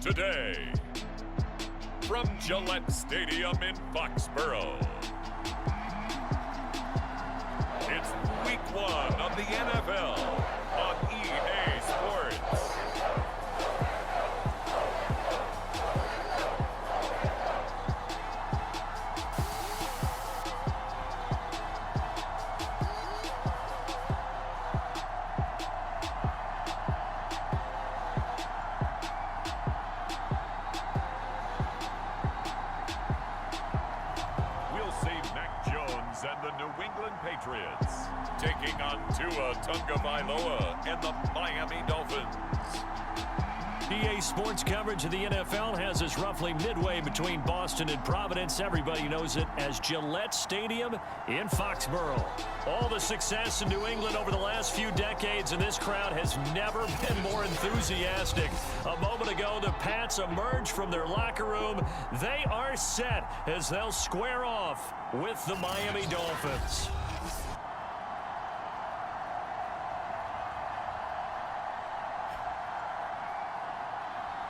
today. From Gillette Stadium in Foxborough, it's Week 1 of the NFL on EA Sports. And the New England Patriots taking on Tua Tagovailoa and the Miami Dolphins. EA Sports coverage of the NFL has us roughly midway between Boston and Providence. Everybody knows it as Gillette Stadium in Foxborough. All the success in New England over the last few decades, and this crowd has never been more enthusiastic. A moment ago, the Pats emerged from their locker room. They are set as they'll square off with the Miami Dolphins.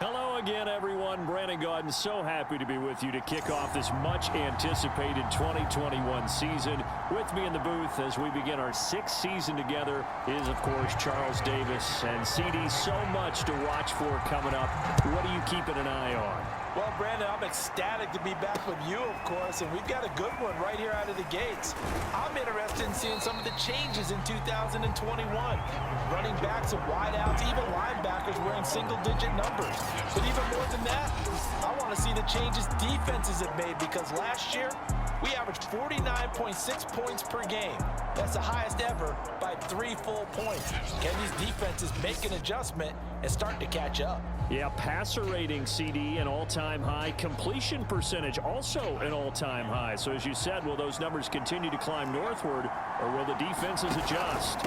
Hello again, everyone. Brandon Gaudin, so happy to be with you to kick off this much-anticipated 2021 season. With me in the booth as we begin our sixth season together is, of course, Charles Davis. And, CD, so much to watch for coming up. What are you keeping an eye on? Well, Brandon, I'm ecstatic to be back with you, of course, and we've got a good one right here out of the gates. I'm interested in seeing some of the changes in 2021. Running backs and wideouts, even linebackers wearing single-digit numbers. But even more than that, I want to see the changes defenses have made, because last year we averaged 49.6 points per game. That's the highest ever by 3 full points. Can these defenses make an adjustment and start to catch up? Yeah, passer rating, CD, an all-time high. Completion percentage, also an all-time high. So as you said, will those numbers continue to climb northward, or will the defenses adjust?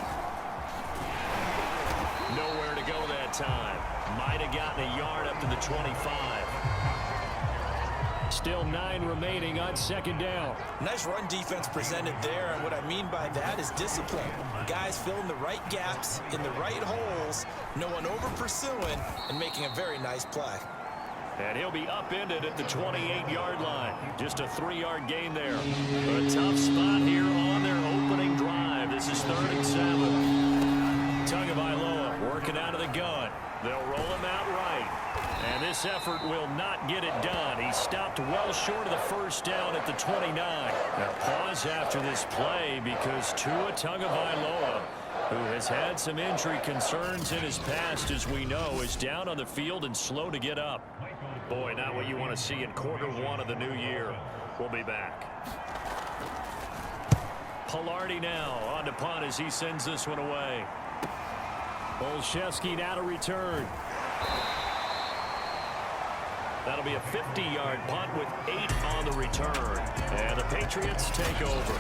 Nowhere to go that time. Might have gotten a yard up to the 25. Still 9 remaining on second down. Nice run defense presented there, and what I mean by that is discipline. Guys filling the right gaps in the right holes, no one over-pursuing, and making a very nice play. And he'll be upended at the 28-yard line. Just a 3-yard gain there. A tough spot here on their opening drive. This is 3rd and 7. Tagovailoa working out of the gun. They'll roll him out right. And this effort will not get it done. He stopped well short of the first down at the 29. Now pause after this play, because Tua Tagovailoa, who has had some injury concerns in his past, as we know, is down on the field and slow to get up. Boy, not what you want to see in quarter 1 of the new year. We'll be back. Pilardi now on to punt as he sends this one away. Olszewski now to return. That'll be a 50-yard punt with 8 on the return. And the Patriots take over.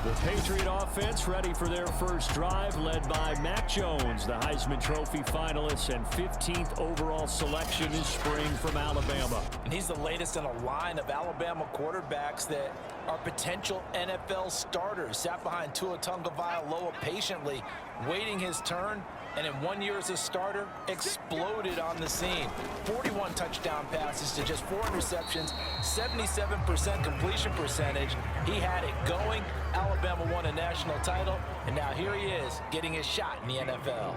The Patriot offense ready for their first drive, led by Mac Jones, the Heisman Trophy finalist and 15th overall selection this spring from Alabama. And he's the latest in a line of Alabama quarterbacks that are potential NFL starters. Sat behind Tua Tagovailoa patiently, waiting his turn, and in 1 year as a starter, exploded on the scene. 41 touchdown passes to just 4 interceptions, 77% completion percentage. He had it going. Alabama won a national title, and now here he is getting his shot in the NFL.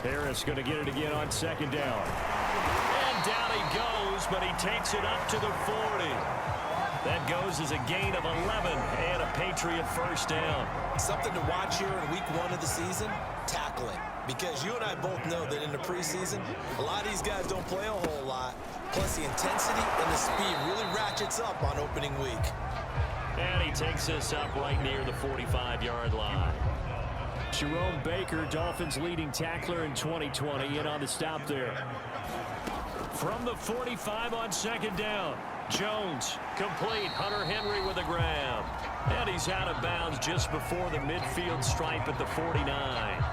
Harris going to get it again on second down. And down he goes, but he takes it up to the 40. That goes as a gain of 11 and a Patriot first down. Something to watch here in week 1 of the season, tackling. Because you and I both know that in the preseason, a lot of these guys don't play a whole lot. Plus the intensity and the speed really ratchets up on opening week. And he takes this up right near the 45-yard line. Jerome Baker, Dolphins leading tackler in 2020, in on the stop there. From the 45 on second down. Jones, complete. Hunter Henry with a grab. And he's out of bounds just before the midfield stripe at the 49.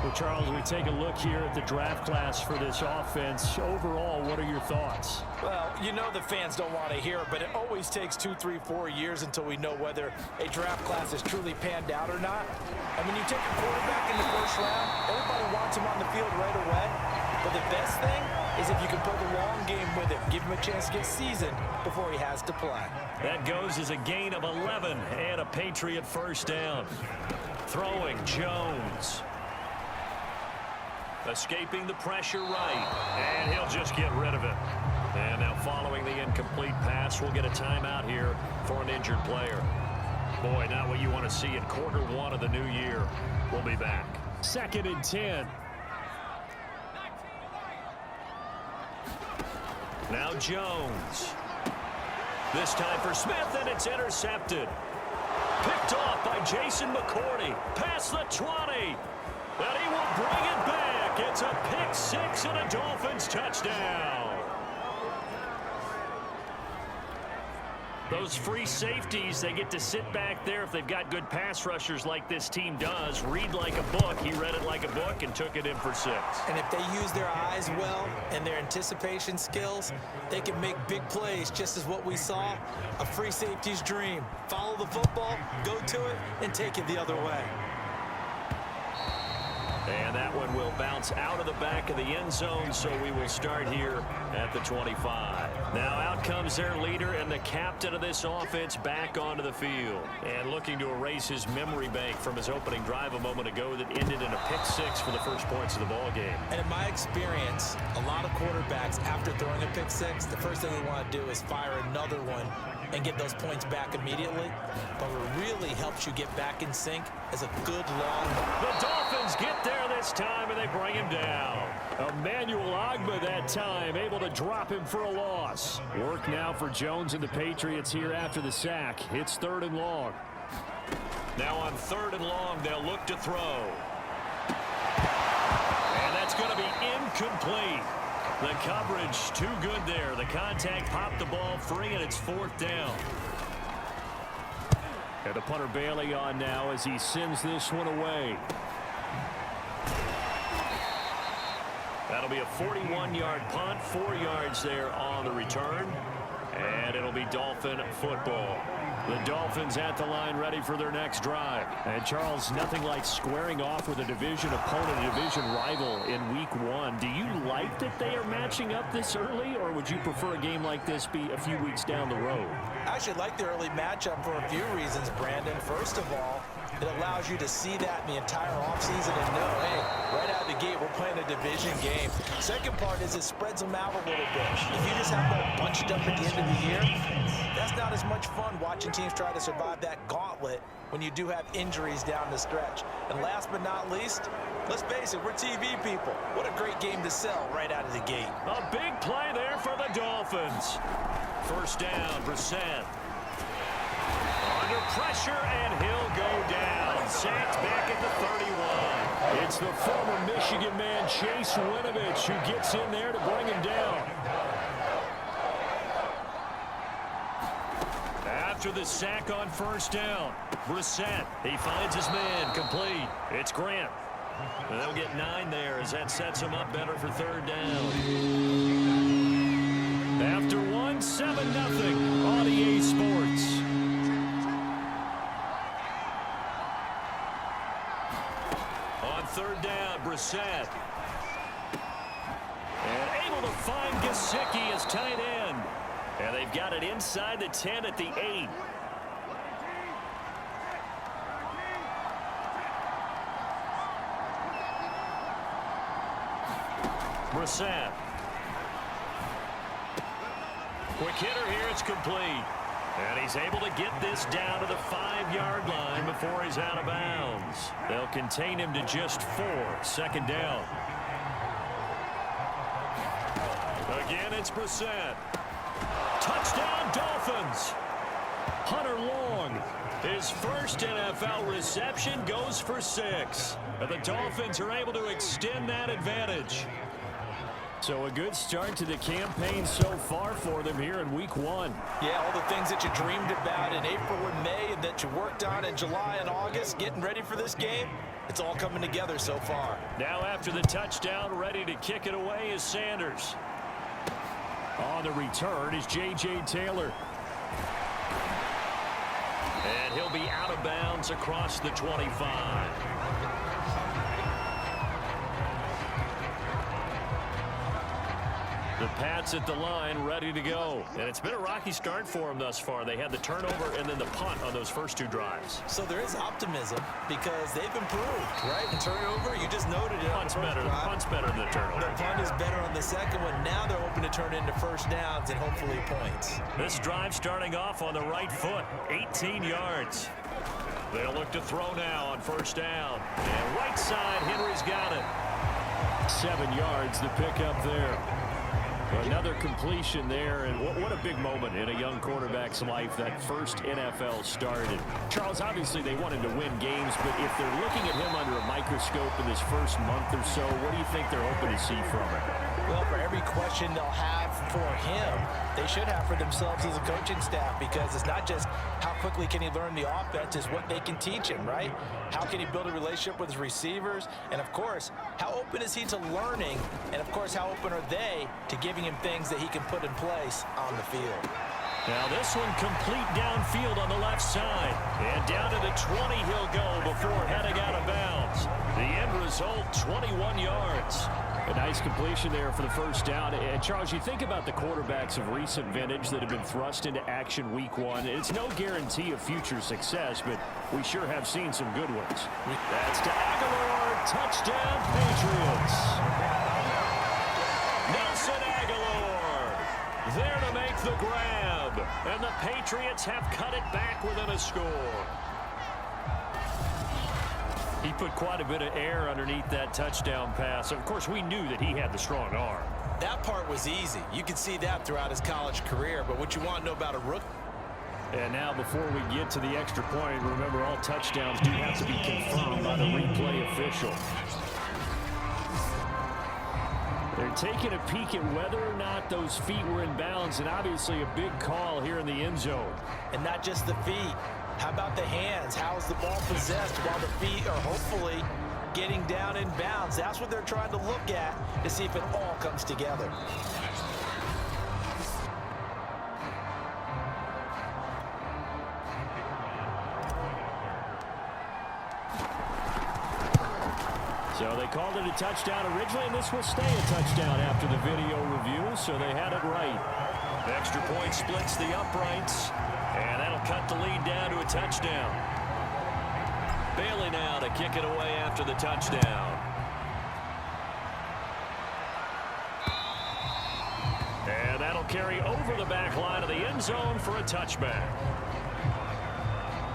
Well, Charles, we take a look here at the draft class for this offense. Overall, what are your thoughts? Well, you know the fans don't want to hear it, but it always takes 2, 3, 4 years until we know whether a draft class has truly panned out or not. And when you take a quarterback in the first round, everybody wants him on the field right away. But the best thing is if you can play the long game with him, give him a chance to get seasoned before he has to play. That goes as a gain of 11 and a Patriot first down. Throwing Jones. Escaping the pressure right. And he'll just get rid of it. And now following the incomplete pass, we'll get a timeout here for an injured player. Boy, not what you want to see in Q1 of the new year. We'll be back. 2nd and 10. Now Jones. This time for Smith, and it's intercepted. Picked off by Jason McCourty. Past the 20. And he will bring it back. It's a pick six and a Dolphins touchdown. Those free safeties, they get to sit back there if they've got good pass rushers like this team does. Read like a book. He read it like a book and took it in for 6. And if they use their eyes well and their anticipation skills, they can make big plays, just as what we saw. A free safety's dream. Follow the football, go to it, and take it the other way. And that one will bounce out of the back of the end zone, so we will start here at the 25. Now out comes their leader and the captain of this offense back onto the field. And looking to erase his memory bank from his opening drive a moment ago that ended in a pick six for the first points of the ball game. And in my experience, a lot of quarterbacks, after throwing a pick six, the first thing they want to do is fire another one and get those points back immediately. But what really helps you get back in sync is a good long. The Dolphins get there this time, and they bring him down. Emmanuel Ogbah that time, able to drop him for a loss. Work now for Jones and the Patriots here after the sack. It's 3rd and long. Now on 3rd and long, they'll look to throw. And that's going to be incomplete. The coverage too good there. The contact popped the ball free, and it's 4th down. And the punter Bailey on now as he sends this one away. That'll be a 41-yard punt, 4 yards there on the return. And it'll be Dolphin football. The Dolphins at the line ready for their next drive. And Charles, nothing like squaring off with a division opponent, a division rival in week 1. Do you like that they are matching up this early, or would you prefer a game like this be a few weeks down the road? I actually like the early matchup for a few reasons, Brandon. First of all, it allows you to see that in the entire offseason and know, hey, right out of the gate, we're playing a division game. Second part is it spreads them out a little bit. If you just have them bunched up at the end of the year, that's not as much fun watching teams try to survive that gauntlet when you do have injuries down the stretch. And last but not least, let's face it, we're TV people. What a great game to sell right out of the gate. A big play there for the Dolphins. First down, Brissett. Under pressure, and he'll go down. Sacked back at the 31. It's the former Michigan man, Chase Winovich, who gets in there to bring him down. After the sack on first down, Brissett, he finds his man, complete. It's Grant. And they'll get 9 there as that sets him up better for 3rd down. After 1, 7-0 on EA Sports. On 3rd down, Brissett. And able to find Gesicki as tight end. And they've got it inside the 10 at the 8. Brissett. Quick hitter here, it's complete. And he's able to get this down to the 5-yard line before he's out of bounds. They'll contain him to just 4. 2nd down. Again, it's Brissett. Touchdown, Dolphins. Hunter Long, his first NFL reception, goes for 6. And the Dolphins are able to extend that advantage. So a good start to the campaign so far for them here in week 1. Yeah, all the things that you dreamed about in April and May and that you worked on in July and August, getting ready for this game, it's all coming together so far. Now after the touchdown, ready to kick it away is Sanders. On the return is J.J. Taylor. And he'll be out of bounds across the 25. The Pats at the line, ready to go. And it's been a rocky start for them thus far. They had the turnover and then the punt on those first two drives. So there is optimism because they've improved, right? The turnover, you just noted it. Punt's better than the turnover. The punt is better on the second one. Now they're hoping to turn into first downs and hopefully points. This drive starting off on the right foot, 18 yards. They'll look to throw now on first down. And right side, Henry's got it. 7 yards to pick up there. Another completion there, and what a big moment in a young quarterback's life, that first NFL started. Charles, obviously they wanted to win games, but if they're looking at him under a microscope in this first month or so, what do you think they're hoping to see from him? Well, for every question they'll have for him, they should have for themselves as a coaching staff, because it's not just how quickly can he learn the offense, it's what they can teach him, right? How can he build a relationship with his receivers? And, of course, how open is he to learning? And, of course, how open are they to giving him things that he can put in place on the field? Now this one complete downfield on the left side. And down to the 20 he'll go before heading out of bounds. The end result, 21 yards. A nice completion there for the first down. And Charles, you think about the quarterbacks of recent vintage that have been thrust into action week one. It's no guarantee of future success, but we sure have seen some good ones. That's to Aguilar. Touchdown, Patriots. Nelson Aguilar there to make the grab. And the Patriots have cut it back within a score. He put quite a bit of air underneath that touchdown pass. Of course, we knew that he had the strong arm. That part was easy. You could see that throughout his college career. But what you want to know about a rookie? And now before we get to the extra point, remember all touchdowns do have to be confirmed by the replay official. They're taking a peek at whether or not those feet were in bounds, and obviously a big call here in the end zone. And not just the feet. How about the hands? How is the ball possessed while the feet are hopefully getting down in bounds? That's what they're trying to look at to see if it all comes together. So they called it a touchdown originally, and this will stay a touchdown after the video review, so they had it right. The extra point splits the uprights, and that'll cut the lead down to a touchdown. Bailey now to kick it away after the touchdown. And that'll carry over the back line of the end zone for a touchback.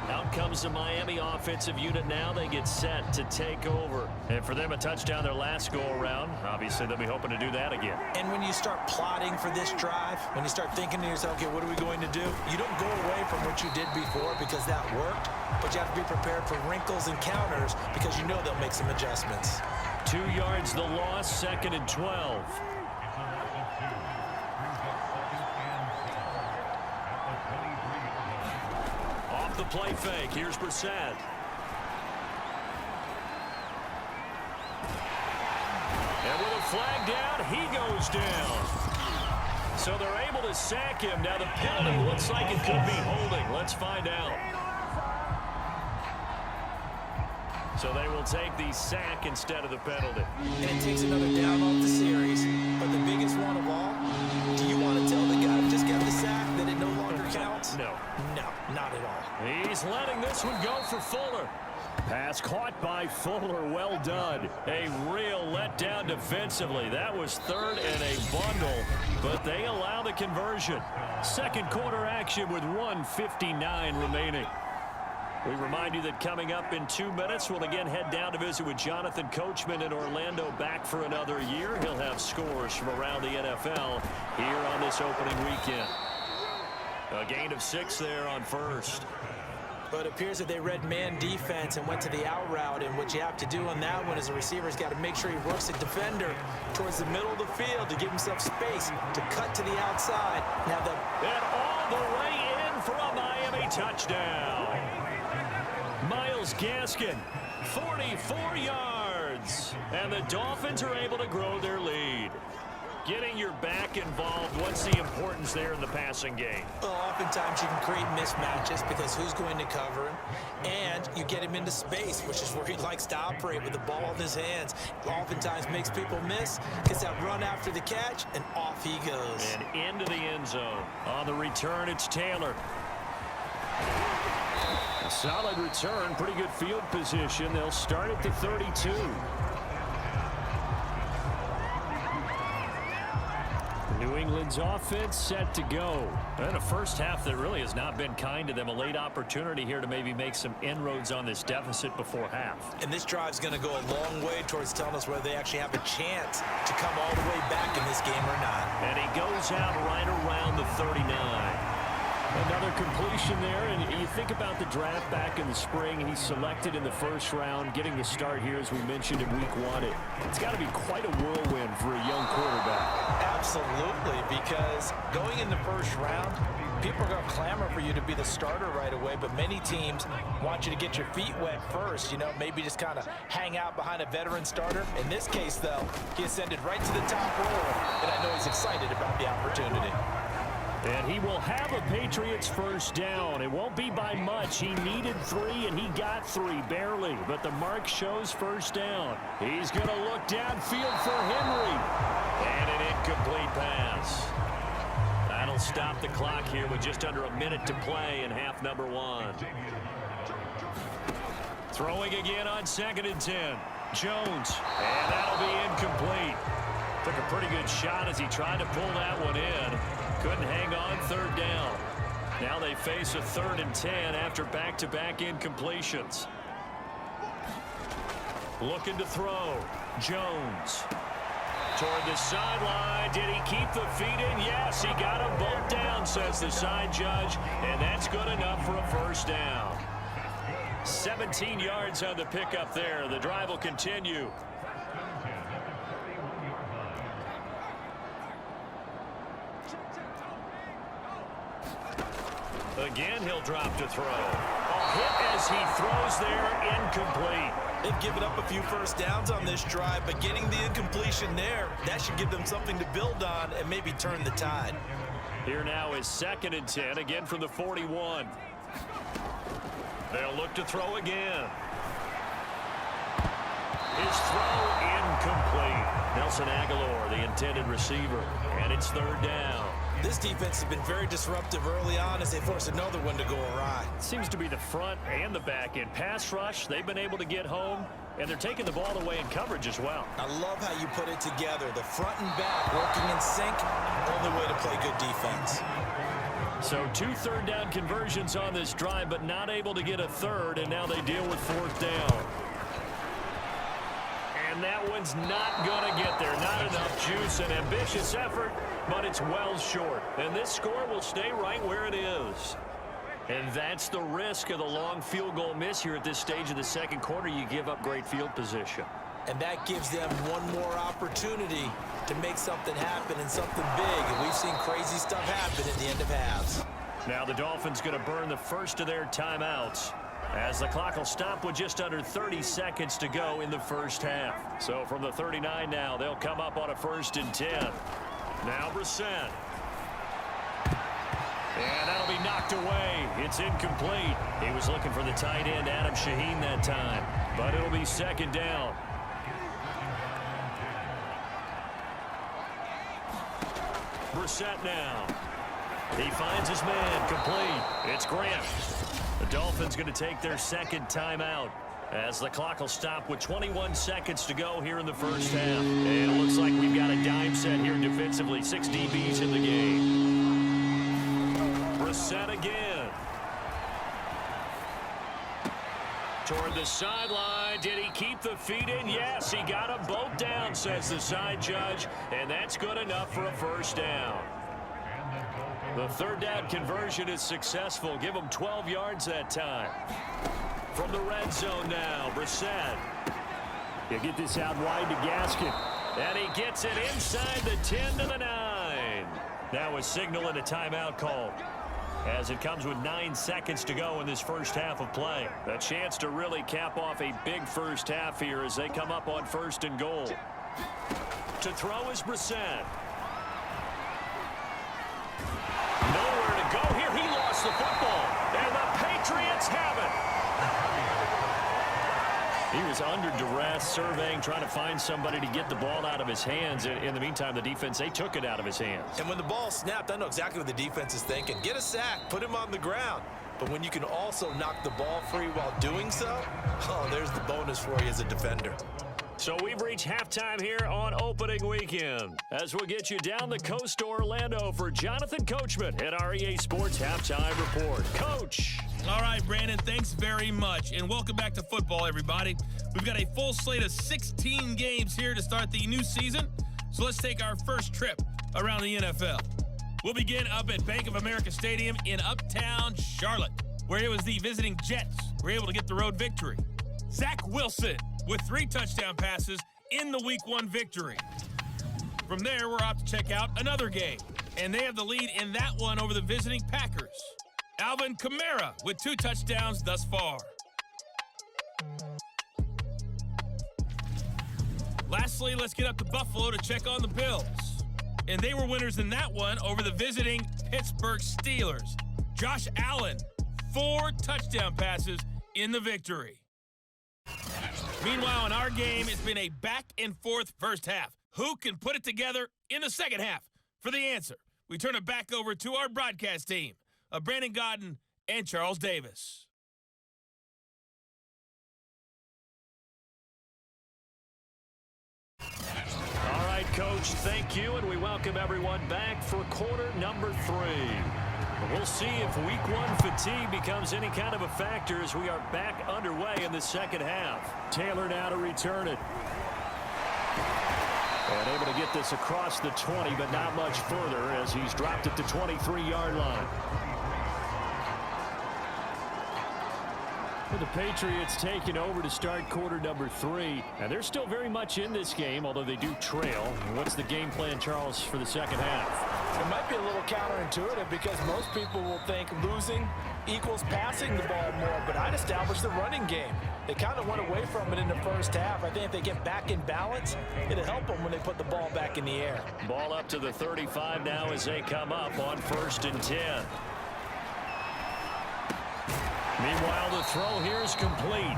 Out comes the Miami offensive unit now. They get set to take over. And for them, a touchdown their last go-around. Obviously, they'll be hoping to do that again. And when you start plotting for this drive, when you start thinking to yourself, okay, what are we going to do? You don't go away from what you did before because that worked, but you have to be prepared for wrinkles and counters because you know they'll make some adjustments. 2 yards the loss, 2nd and 12. The play fake. Here's Brissett. And with a flag down, he goes down. So they're able to sack him. Now the penalty looks like it could be holding. Let's find out. So they will take the sack instead of the penalty. And it takes another down off the series. But the biggest one of all, do you want to tell the guy who just got the sack that it no longer counts? No. No, not at all. He's letting this one go for Fuller. Pass caught by Fuller. Well done. A real letdown defensively. That was third and a bundle, but they allow the conversion. Second quarter action with 1:59 remaining. We remind you that coming up in 2 minutes, we'll again head down to visit with Jonathan Coachman in Orlando, back for another year. He'll have scores from around the NFL here on this opening weekend. A gain of 6 there on first. But it appears that they read man defense and went to the out route, and what you have to do on that one is the receiver's got to make sure he works the defender towards the middle of the field to give himself space to cut to the outside. Now and all the way in for a Miami touchdown. Myles Gaskin, 44 yards, and the Dolphins are able to grow their lead. Getting your back quarterback involved, what's the importance there in the passing game? Well, oftentimes you can create mismatches because who's going to cover him, and you get him into space, which is where he likes to operate with the ball in his hands. Oftentimes makes people miss, gets that run after the catch, and off he goes. And into the end zone. On the return, it's Taylor. A solid return, pretty good field position. They'll start at the 32. New England's offense set to go. And a first half that really has not been kind to them. A late opportunity here to maybe make some inroads on this deficit before half. And this drive's going to go a long way towards telling us whether they actually have a chance to come all the way back in this game or not. And he goes out right around the 39. Another completion there, and you think about the draft back in the spring. He's selected in the first round, getting the start here, as we mentioned in week 1. It's got to be quite a whirlwind for a young quarterback. Absolutely, because going in the first round, people are going to clamor for you to be the starter right away, but many teams want you to get your feet wet first, maybe just kind of hang out behind a veteran starter. In this case, though, he ascended right to the top roll, and I know he's excited about the opportunity. And he will have a Patriots first down. It won't be by much. He needed 3, and he got 3, barely. But the mark shows first down. He's going to look downfield for Henry. And an incomplete pass. That'll stop the clock here with just under a minute to play in half number 1. Throwing again on 2nd and 10. Jones. And that'll be incomplete. Took a pretty good shot as he tried to pull that one in. Couldn't hang on, 3rd down. Now they face a 3rd and 10 after back-to-back incompletions. Looking to throw. Jones. Toward the sideline. Did he keep the feet in? Yes, he got them both down, says the side judge. And that's good enough for a first down. 17 yards on the pickup there. The drive will continue. Again, he'll drop to throw. A hit as he throws there, incomplete. They've given up a few first downs on this drive, but getting the incompletion there, that should give them something to build on and maybe turn the tide. Here now is 2nd and 10, again from the 41. They'll look to throw again. His throw incomplete. Nelson Aguilar, the intended receiver, and it's 3rd down. This defense has been very disruptive early on as they force another one to go awry. Seems to be the front and the back end. Pass rush, they've been able to get home, and they're taking the ball away in coverage as well. I love how you put it together. The front and back working in sync, only way to play good defense. So 2 3rd down conversions on this drive, but not able to get a 3rd, and now they deal with 4th down. And that one's not going to get there. Not enough juice. An ambitious effort, but it's well short. And this score will stay right where it is. And that's the risk of the long field goal miss here at this stage of the 2nd quarter. You give up great field position. And that gives them one more opportunity to make something happen and something big. And we've seen crazy stuff happen at the end of halves. Now the Dolphins going to burn the first of their timeouts, as the clock will stop with just under 30 seconds to go in the first half. So from the 39 now, they'll come up on a 1st and 10. Now Brissett. And that'll be knocked away. It's incomplete. He was looking for the tight end, Adam Shaheen, that time. But it'll be 2nd down. Brissett now. He finds his man, complete. It's Grant. The Dolphins going to take their 2nd timeout as the clock will stop with 21 seconds to go here in the first half. And it looks like we've got a dime set here defensively. 6 DBs in the game. Brissett again. Toward the sideline. Did he keep the feet in? Yes, he got them both down, says the side judge. And that's good enough for a first down. The 3rd down conversion is successful. Give them 12 yards that time. From the red zone now, Brissett. He'll get this out wide to Gaskin. And he gets it inside the 10 to the 9. Now a signal and a timeout call, as it comes with 9 seconds to go in this first half of play. A chance to really cap off a big first half here as they come up on 1st and goal. To throw is Brissett. the football, and the Patriots have it. He was under duress, surveying, trying to find somebody to get the ball out of his hands. In the meantime, the defense, they took it out of his hands. And when the ball snapped, I know exactly what the defense is thinking. Get a sack, put him on the ground. But when you can also knock the ball free while doing so, oh, there's the bonus for you as a defender. So we've reached halftime here on opening weekend, as we'll get you down the coast to Orlando for Jonathan Coachman at our EA Sports Halftime Report. Coach. All right, Brandon, thanks very much, and welcome back to football, everybody. We've got a full slate of 16 games here to start the new season, so let's take our first trip around the NFL. We'll begin up at Bank of America Stadium in Uptown Charlotte, where it was the visiting Jets were able to get the road victory. Zach Wilson with 3 touchdown passes in the Week 1 victory. From there, we're off to check out another game, and they have the lead in that one over the visiting Packers. Alvin Kamara with 2 touchdowns thus far. Lastly, let's get up to Buffalo to check on the Bills. And they were winners in that one over the visiting Pittsburgh Steelers. Josh Allen, 4 touchdown passes in the victory. Meanwhile, in our game, it's been a back-and-forth first half. Who can put it together in the second half? For the answer, we turn it back over to our broadcast team of Brandon Godden and Charles Davis. All right, Coach, thank you, and we welcome everyone back for quarter number 3. We'll see if Week 1 fatigue becomes any kind of a factor as we are back underway in the second half. Taylor now to return it. And able to get this across the 20, but not much further as he's dropped at the 23-yard line. The Patriots taking over to start quarter number 3. And they're still very much in this game, although they do trail. What's the game plan, Charles, for the second half? It might be a little counterintuitive because most people will think losing equals passing the ball more, but I'd establish the running game. They kind of went away from it in the first half. I think if they get back in balance, it'll help them when they put the ball back in the air. Ball up to the 35 now as they come up on 1st and 10. Meanwhile, the throw here is complete.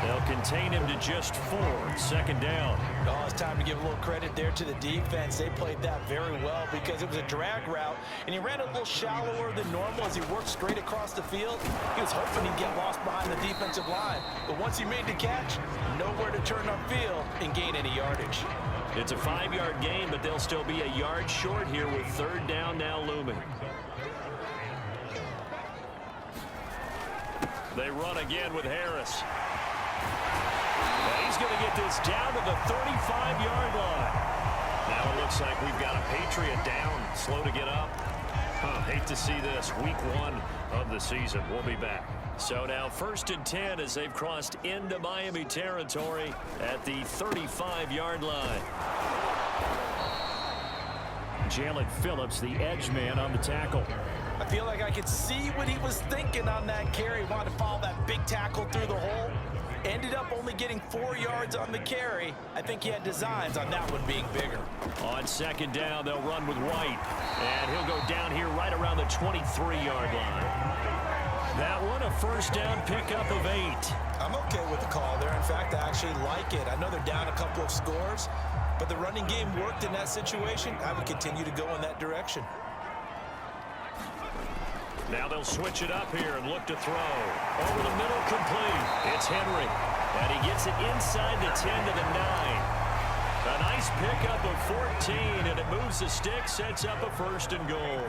They'll contain him to just 4. 2nd down. Oh, it's time to give a little credit there to the defense. They played that very well because it was a drag route, and he ran a little shallower than normal as he worked straight across the field. He was hoping he'd get lost behind the defensive line. But once he made the catch, nowhere to turn upfield and gain any yardage. It's a 5-yard gain, but they'll still be a yard short here with 3rd down now looming. They run again with Harris. And he's going to get this down to the 35-yard line. Now it looks like we've got a Patriot down, slow to get up. Hate to see this. Week 1 of the season. We'll be back. So now 1st and 10 as they've crossed into Miami territory at the 35-yard line. Jalen Phillips, the edge man on the tackle. I feel like I could see what he was thinking on that carry. He wanted to follow that big tackle through the hole. Ended up only getting 4 yards on the carry. I think he had designs on that one being bigger. On 2nd down, they'll run with White. And he'll go down here right around the 23-yard line. That one, a 1st down pickup of 8. I'm okay with the call there. In fact, I actually like it. I know they're down a couple of scores, but the running game worked in that situation. I would continue to go in that direction. Now they'll switch it up here and look to throw. Over the middle, complete. It's Henry. And he gets it inside the 10 to the 9. A nice pickup of 14, and it moves the stick, sets up a 1st and goal.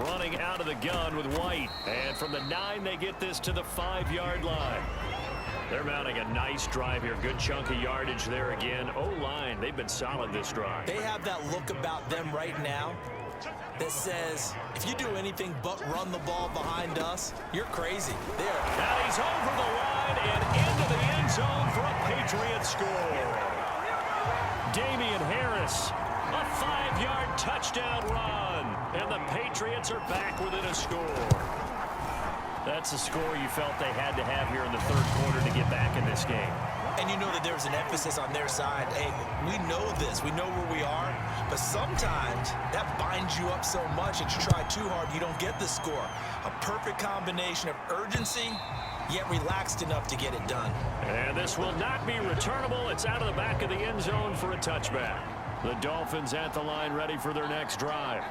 Running out of the gun with White. And from the 9, they get this to the 5-yard line. They're mounting a nice drive here. Good chunk of yardage there again. O-line, they've been solid this drive. They have that look about them right now that says, if you do anything but run the ball behind us, you're crazy. There. Now he's over the line and into the end zone for a Patriot score. Damian Harris, a 5-yard touchdown run. And the Patriots are back within a score. That's the score you felt they had to have here in the third quarter to get back in this game. And you know that there's an emphasis on their side. Hey, we know this. We know where we are. But sometimes that binds you up so much that you try too hard, you don't get the score. A perfect combination of urgency, yet relaxed enough to get it done. And this will not be returnable. It's out of the back of the end zone for a touchback. The Dolphins at the line ready for their next drive.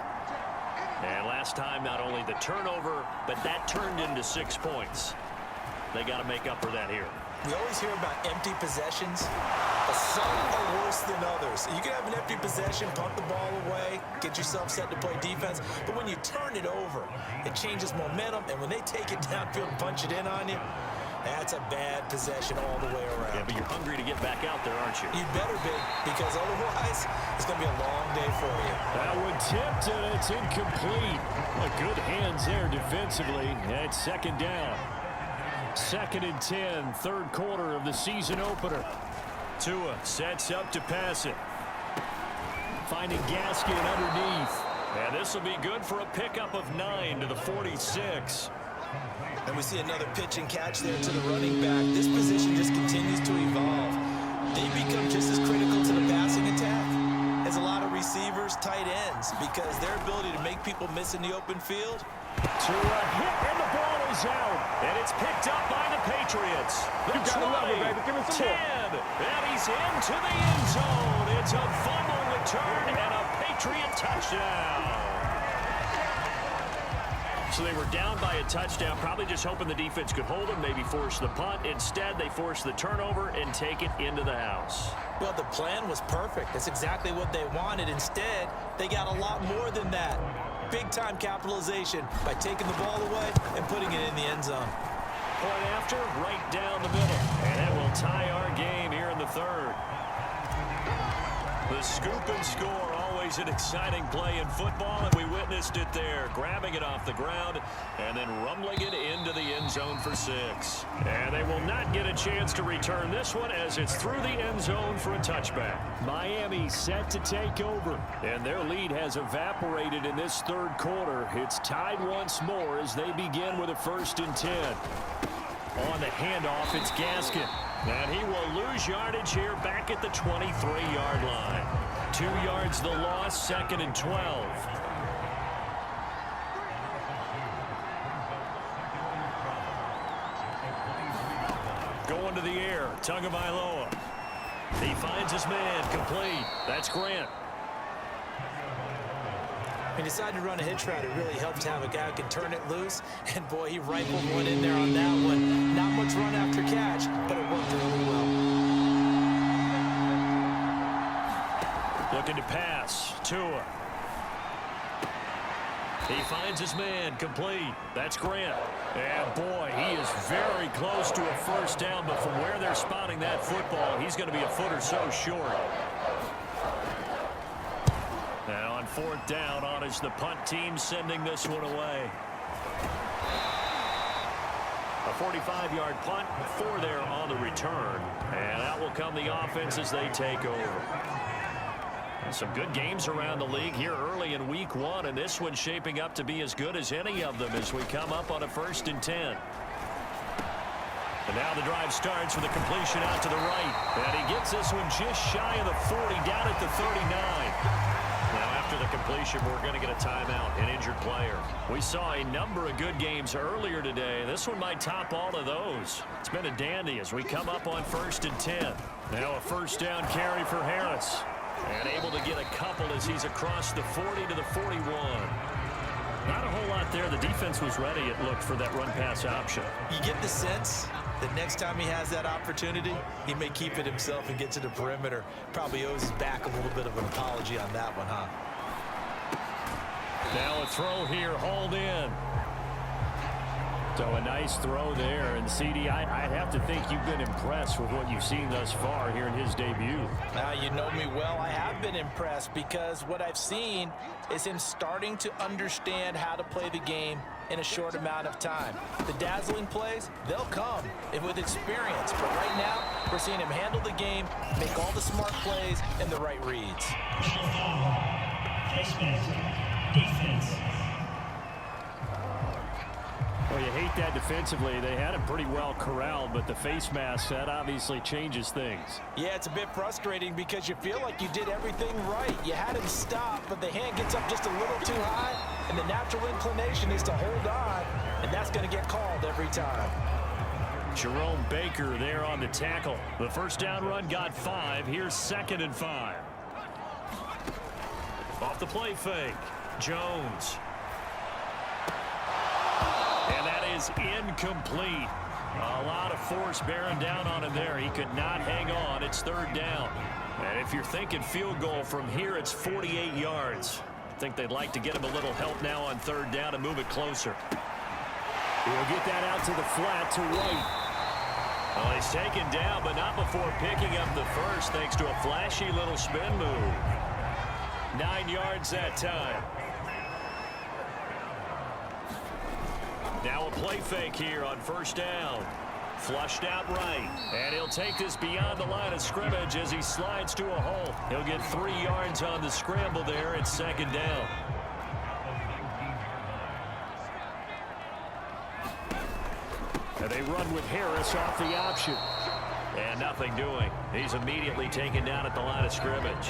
And last time, not only the turnover, but that turned into 6 points. They got to make up for that here. We always hear about empty possessions, but some are worse than others. You can have an empty possession, punt the ball away, get yourself set to play defense, but when you turn it over, it changes momentum, and when they take it downfield and punch it in on you, that's a bad possession all the way around. Yeah, but you're hungry to get back out there, aren't you? You better be, because otherwise, it's going to be a long day for you. That one tipped, and it's incomplete. Good hands there defensively. That's second down. 2nd and 10, third quarter of the season opener. Tua sets up to pass it. Finding Gaskin underneath. And this will be good for a pickup of 9 to the 46. And we see another pitch and catch there to the running back. This position just continues to evolve. They become just as critical to the passing attack as a lot of receivers, tight ends, because their ability to make people miss in the open field. To a hit, and the ball is out. And it's picked up by the Patriots. The 20, 10, and he's into the end zone. It's a fumble return and a Patriot touchdown. So they were down by a touchdown, probably just hoping the defense could hold them, maybe force the punt. Instead, they force the turnover and take it into the house. Well, the plan was perfect. That's exactly what they wanted. Instead, they got a lot more than that. Big-time capitalization by taking the ball away and putting it in the end zone. Point after, right down the middle. And that will tie our game here in the third. The scoop and score, always an exciting play in football, and we witnessed it there, grabbing it off the ground and then rumbling it into the end zone for 6. And they will not get a chance to return this one as it's through the end zone for a touchback. Miami set to take over, and their lead has evaporated in this third quarter. It's tied once more as they begin with a 1st and 10. On the handoff, it's Gaskin. And he will lose yardage here back at the 23-yard line. 2 yards the loss, 2nd and 12. Going to the air, Tagovailoa. He finds his man, complete. That's Grant. He decided to run a hitch route. It really helped to have a guy who can turn it loose. And, boy, he rifled one in there on that one. Not much run after catch, but it worked really well. Looking to pass. Tua. He finds his man, complete. That's Grant. And, boy, he is very close to a first down, but from where they're spotting that football, he's going to be a foot or so short. Now on 4th down, on is the punt team sending this one away. A 45-yard punt, 4 there on the return. And out will come the offense as they take over. Some good games around the league here early in week 1, and this one's shaping up to be as good as any of them as we come up on a 1st and 10. And now the drive starts with a completion out to the right. And he gets this one just shy of the 40, down at the 39. Now after the completion, we're going to get a timeout, an injured player. We saw a number of good games earlier today. This one might top all of those. It's been a dandy as we come up on 1st and 10. Now a 1st down carry for Harris. And able to get a couple as he's across the 40 to the 41. Not a whole lot there. The defense was ready, it looked, for that run-pass option. You get the sense that next time he has that opportunity, he may keep it himself and get to the perimeter. Probably owes his back a little bit of an apology on that one, huh? Now a throw here, hauled in. So a nice throw there. And, CD, I'd have to think you've been impressed with what you've seen thus far here in his debut. Now, you know me well. I have been impressed because what I've seen is him starting to understand how to play the game in a short amount of time. The dazzling plays, they'll come with experience. But right now, we're seeing him handle the game, make all the smart plays, and the right reads. Defense. Well, you hate that defensively. They had him pretty well corralled, but the face mask, that obviously changes things. Yeah, it's a bit frustrating because you feel like you did everything right. You had him stop, but the hand gets up just a little too high, and the natural inclination is to hold on, and that's going to get called every time. Jerome Baker there on the tackle. The first down run got 5. Here's 2nd and 5. Off the play fake. Jones. And that is incomplete. A lot of force bearing down on him there. He could not hang on. It's 3rd down. And if you're thinking field goal from here, it's 48 yards. I think they'd like to get him a little help now on 3rd down and move it closer. He'll get that out to the flat to White. Well, he's taken down, but not before picking up the first, thanks to a flashy little spin move. 9 yards that time. Now a play fake here on 1st down. Flushed out right. And he'll take this beyond the line of scrimmage as he slides to a hole. He'll get 3 yards on the scramble there at 2nd down. And they run with Harris off the option. And nothing doing. He's immediately taken down at the line of scrimmage.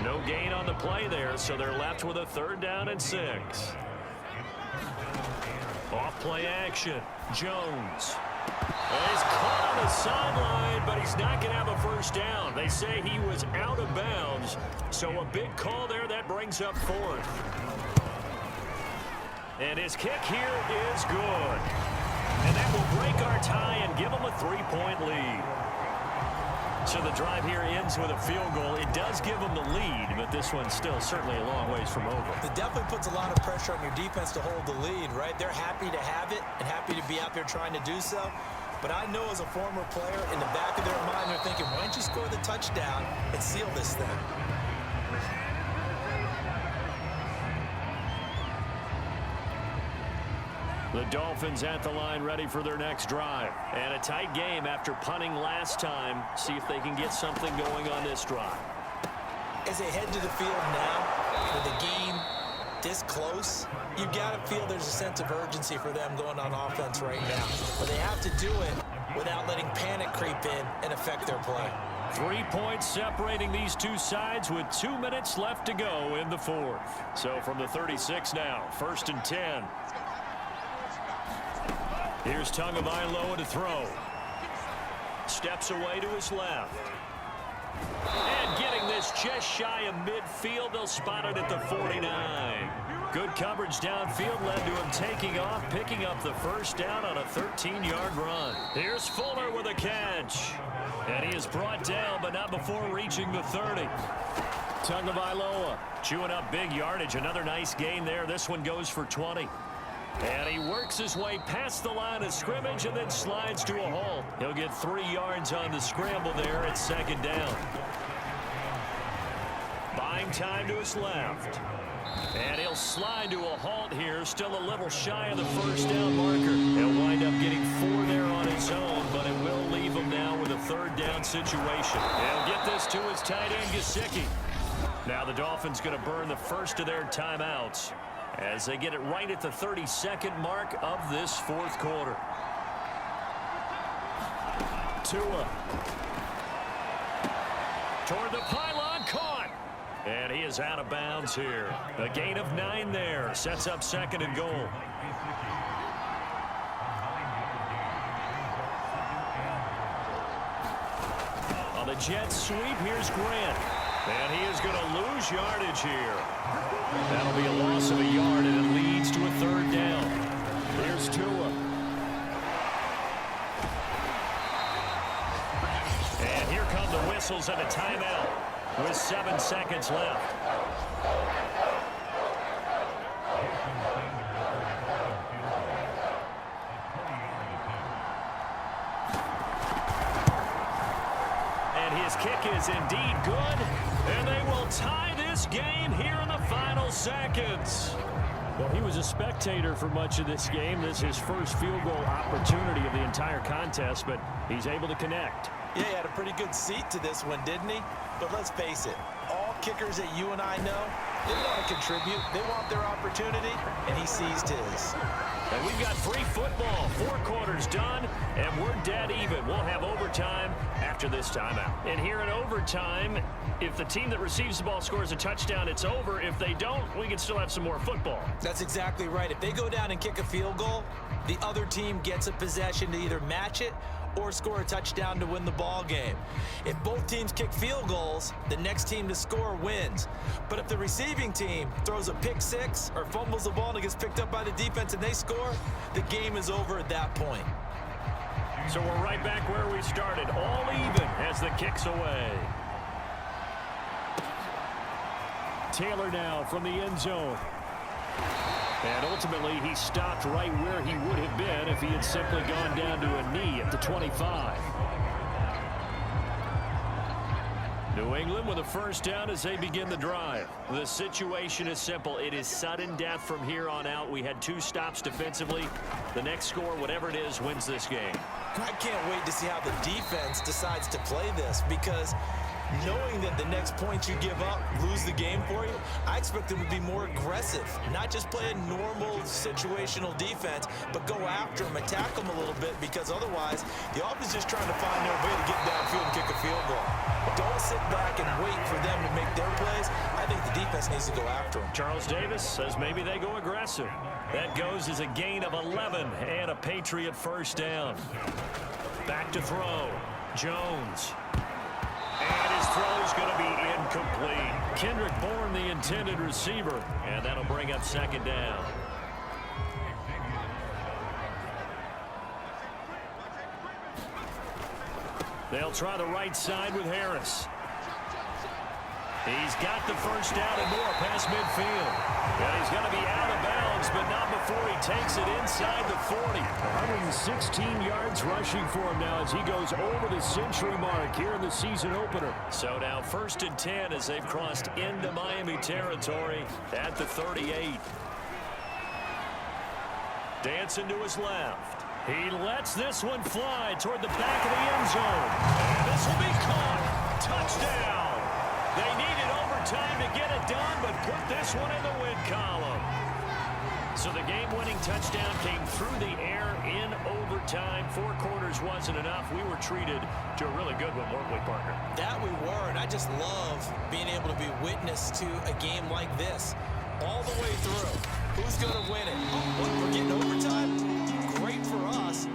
No gain on the play there, so they're left with a 3rd down and 6. Off play action. Jones. And he's caught on the sideline, but he's not going to have a 1st down. They say he was out of bounds, so a big call there that brings up 4th. And his kick here is good. And that will break our tie and give them a 3-point lead. So the drive here ends with a field goal. It does give them the lead, but this one's still certainly a long ways from over. It definitely puts a lot of pressure on your defense to hold the lead, right? They're happy to have it and happy to be out there trying to do so. But I know as a former player, in the back of their mind, they're thinking, why don't you score the touchdown and seal this thing? The Dolphins at the line ready for their next drive. And a tight game after punting last time. See if they can get something going on this drive. As they head to the field now, with the game this close, you've got to feel there's a sense of urgency for them going on offense right now. But they have to do it without letting panic creep in and affect their play. 3 points separating these two sides with 2 minutes left to go in the 4th. So from the 36 now, 1st and 10. Here's Tagovailoa to throw. Steps away to his left. And getting this just shy of midfield, they'll spot it at the 49. Good coverage downfield led to him taking off, picking up the 1st down on a 13-yard run. Here's Fuller with a catch. And he is brought down, but not before reaching the 30. Tagovailoa chewing up big yardage. Another nice gain there. This one goes for 20. And he works his way past the line of scrimmage and then slides to a hole. He'll get 3 yards on the scramble there at 2nd down. Buying time to his left. And he'll slide to a halt here, still a little shy of the 1st down marker. He'll wind up getting 4 there on his own, but it will leave him now with a 3rd down situation. He'll get this to his tight end, Gesicki. Now the Dolphins going to burn the first of their timeouts as they get it right at the 32nd mark of this 4th quarter. Tua. Toward the pylon, caught. And he is out of bounds here. A gain of 9 there. Sets up 2nd and goal. On the Jets sweep, here's Grant. And he is going to lose yardage here. That'll be a loss of a yard, and it leads to a 3rd down. Here's Tua. And here come the whistles and a timeout with 7 seconds left. And his kick is indeed good, and they will tie this game here in the final seconds. Well, he was a spectator for much of this game. This is his first field goal opportunity of the entire contest, but he's able to connect. Yeah, he had a pretty good seat to this one, didn't he? But let's face it, all kickers that you and I know They want to contribute. They want their opportunity, and he seized his. And we've got free football. 4 quarters done, and we're dead even. We'll have overtime after this timeout. And here in overtime, if the team that receives the ball scores a touchdown, it's over. If they don't, we can still have some more football. That's exactly right. If they go down and kick a field goal, the other team gets a possession to either match it or score a touchdown to win the ball game. If both teams kick field goals, the next team to score wins. But if the receiving team throws a pick six or fumbles the ball and it gets picked up by the defense and they score, the game is over at that point. So we're right back where we started, all even as the kick's away. Taylor now from the end zone. And ultimately, he stopped right where he would have been if he had simply gone down to a knee at the 25. New England with a first down as they begin the drive. The situation is simple. It is sudden death from here on out. We had 2 stops defensively. The next score, whatever it is, wins this game. I can't wait to see how the defense decides to play this, because knowing that the next point you give up lose the game for you, I expect them to be more aggressive, not just play a normal situational defense, but go after them, attack them a little bit, because otherwise the offense is just trying to find their way to get downfield and kick a field goal. Don't sit back and wait for them to make their plays. I think the defense needs to go after them. Charles Davis says maybe they go aggressive. That goes as a gain of 11 and a Patriot first down. Back to throw. Jones. And his throw is going to be incomplete. Kendrick Bourne, the intended receiver, and that'll bring up second down. They'll try the right side with Harris. He's got the first down and more past midfield. And he's going to be out of bounds, but not before he takes it inside the 40. 116 yards rushing for him now as he goes over the century mark here in the season opener. So now 1st and 10 as they've crossed into Miami territory at the 38. Dancing to his left. He lets this one fly toward the back of the end zone. And this will be caught. Touchdown. They needed overtime to get it done, but put this one in the win column. So the game-winning touchdown came through the air in overtime. 4 quarters wasn't enough. We were treated to a really good one, weren't we, partner? That we were, and I just love being able to be witness to a game like this all the way through. Who's going to win it? What, we're getting overtime? Great for us.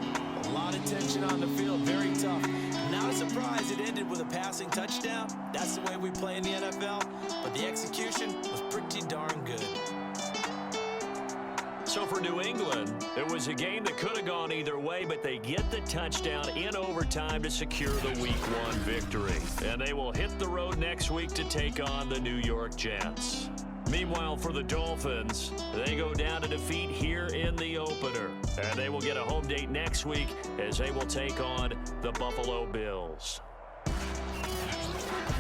A lot of tension on the field, very tough. Not a surprise it ended with a passing touchdown. That's the way we play in the NFL, but the execution was pretty darn good. So for New England, it was a game that could have gone either way, but they get the touchdown in overtime to secure the Week 1 victory. And they will hit the road next week to take on the New York Jets. Meanwhile, for the Dolphins, they go down to defeat here in the opener. And they will get a home date next week as they will take on the Buffalo Bills.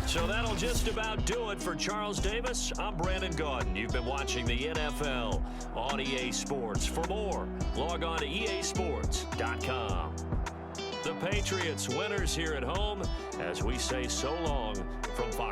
So that'll just about do it for Charles Davis. I'm Brandon Gaudin. You've been watching the NFL on EA Sports. For more, log on to easports.com. The Patriots winners here at home as we say so long from Fox.